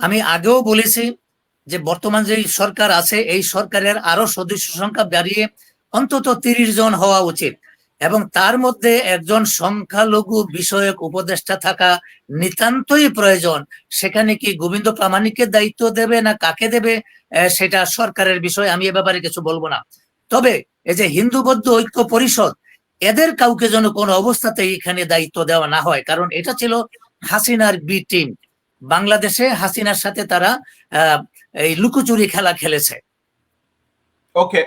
আমি আগেও বলেছি যে বর্তমান যে সরকার আছে এই সরকারের আরো সদস্য সংখ্যা বাড়িয়ে অন্তত 30 জন হওয়া উচিত এবং তার মধ্যে একজন সংখ্যালঘু বিষয়ক উপদেষ্টা থাকা নিতান্তই প্রয়োজন। সেখানে কি গোবিন্দ প্রামাণিককে দায়িত্ব দেবে না কাকে দেবে সেটা সরকারের বিষয়, আমি এ ব্যাপারে কিছু বলবো না। তবে এই যে হিন্দু বৌদ্ধ ঐক্য পরিষদ, এদের কাউকে যেন কোনো অবস্থাতেই এখানে দায়িত্ব দেওয়া না হয়, কারণ এটা ছিল হাসিনার বি টিম। বাংলাদেশে হাসিনার সাথে তারা এই লুকোচুরি খেলা খেলেছে। ওকে,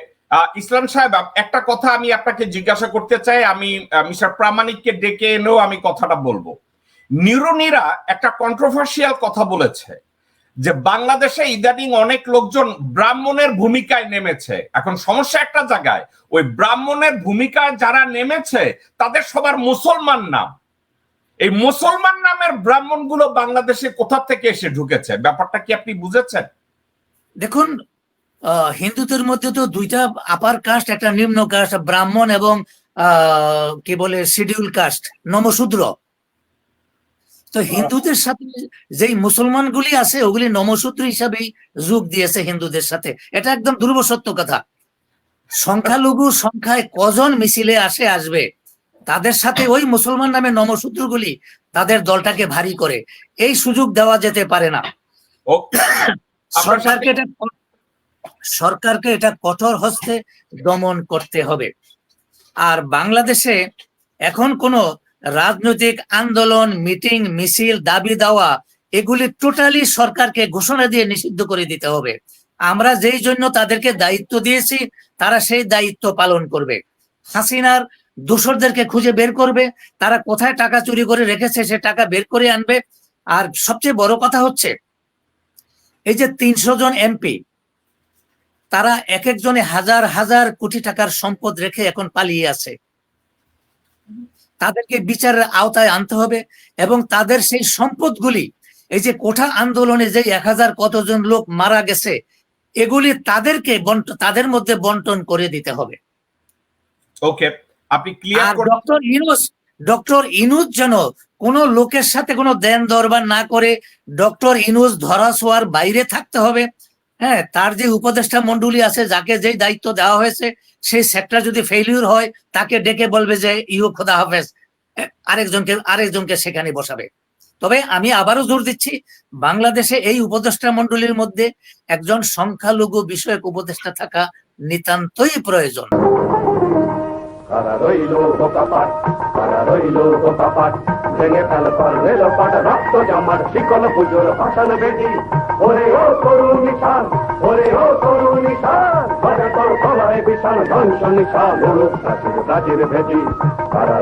ইসলাম সাহেব, একটা কথা আমি আপনাকে জিজ্ঞাসা করতে চাই। আমি মিস্টার প্রামাণিককে ডেকে এনেও আমি কথাটা বলবো। নিউরনিরা একটা কন্ট্রোভার্সিয়াল কথা বলেছে যে বাংলাদেশে ইদানিং অনেক লোকজন ব্রাহ্মণের ভূমিকায় নেমেছে। এখন সমস্যা একটা জায়গায়, ওই ব্রাহ্মণের ভূমিকায় যারা নেমেছে তাদের সবার মুসলমান নাম। এই মুসলমান নামের ব্রাহ্মণগুলো বাংলাদেশে কোথা থেকে এসে ঢুকেছে, ব্যাপারটা কি আপনি বুঝেছেন? দেখুন, হিন্দুদের মধ্যে তো দুইটা আপার কাস্ট, একটা নিম্ন কাস্ট, ব্রাহ্মণ এবং কি বলে শিডিউল কাস্ট, নমশূদ্র। তো হিন্দুদের সাথে যেই মুসলমানগুলি আছে ওগুলি নমশূদ্র হিসাবেই যোগ দিয়েছে হিন্দুদের সাথে, এটা একদম ধ্রুব সত্য কথা। সংখ্যালঘু সংখ্যায় কজন মিছিলে আসবে, তাদের সাথে ওই মুসলমান নামে নমশূদ্রগুলি তাদের দলটাকে ভারী করে, এই সুযোগ দেওয়া যেতে পারে না। সরকারকে এটা কঠোর হস্তে দমন করতে হবে। আর বাংলাদেশে এখন কোনো রাজনৈতিক আন্দোলন, মিটিং, মিছিল, দাবি দেওয়া এগুলি টোটালি সরকারকে ঘোষণা দিয়ে নিষিদ্ধ করে দিতে হবে। আমরা যেই জন্য তাদেরকে দায়িত্ব দিয়েছি তারা সেই দায়িত্ব পালন করবে। হাসিনার দোসরদেরকে খুঁজে বের করবে, তারা কোথায় টাকা চুরি করে রেখেছে সে টাকা বের করে আনবে। আর সবচেয়ে বড় কথা হচ্ছে এই যে 300 জন এমপি, তারা এক একজনে হাজার হাজার কোটি টাকার সম্পদ রেখে এখন পালিয়ে আছে। তাদেরকে বিচারের আওতায় আনতে হবে এবং তাদের সেই সম্পদগুলি, এই যে কোঠা আন্দোলনে যে 1000 কতজন লোক মারা গেছে, এগুলি তাদেরকে তাদের মধ্যে বন্টন করে দিতে হবে। ওকে, আপনি ক্লিয়ার করুন। ডক্টর ইনুস যেন কোন লোকের সাথে কোনো দেন দরবার না করে ডক্টর ইনুস ধরাছোঁয়ার বাইরে থাকতে হবে। হ্যাঁ, তার যে উপদেষ্টা মন্ডলী আছে, যাকে যে দায়িত্ব দেওয়া হয়েছে, সেই সেক্টর যদি ফেলিউর হয় তাকে ডেকে বলবে যে ইউ খোদা হাফেজ, আরেকজনকে সেখানে বসাবে। তবে আমি আবারও জোর দিচ্ছি, বাংলাদেশে এই উপদেষ্টা মন্ডলীর মধ্যে একজন সংখ্যালঘু বিষয়ক উপদেষ্টা থাকা নিতান্তই প্রয়োজন। কারা রইল বোকাপাট, কারা রইল বোকাপাট, ভেঙে ফেল পারবে লোপাট, রক্ত জমাট শিকল পুজোর ভাষণ বেদি। ওরে ও তরুণ নিশান, ওরে ও তরুণ নিশান, বাজে তোর গলায় বিশাল ধ্বংস নিশান, প্রাচীর প্রাচীর ভেদি। কারা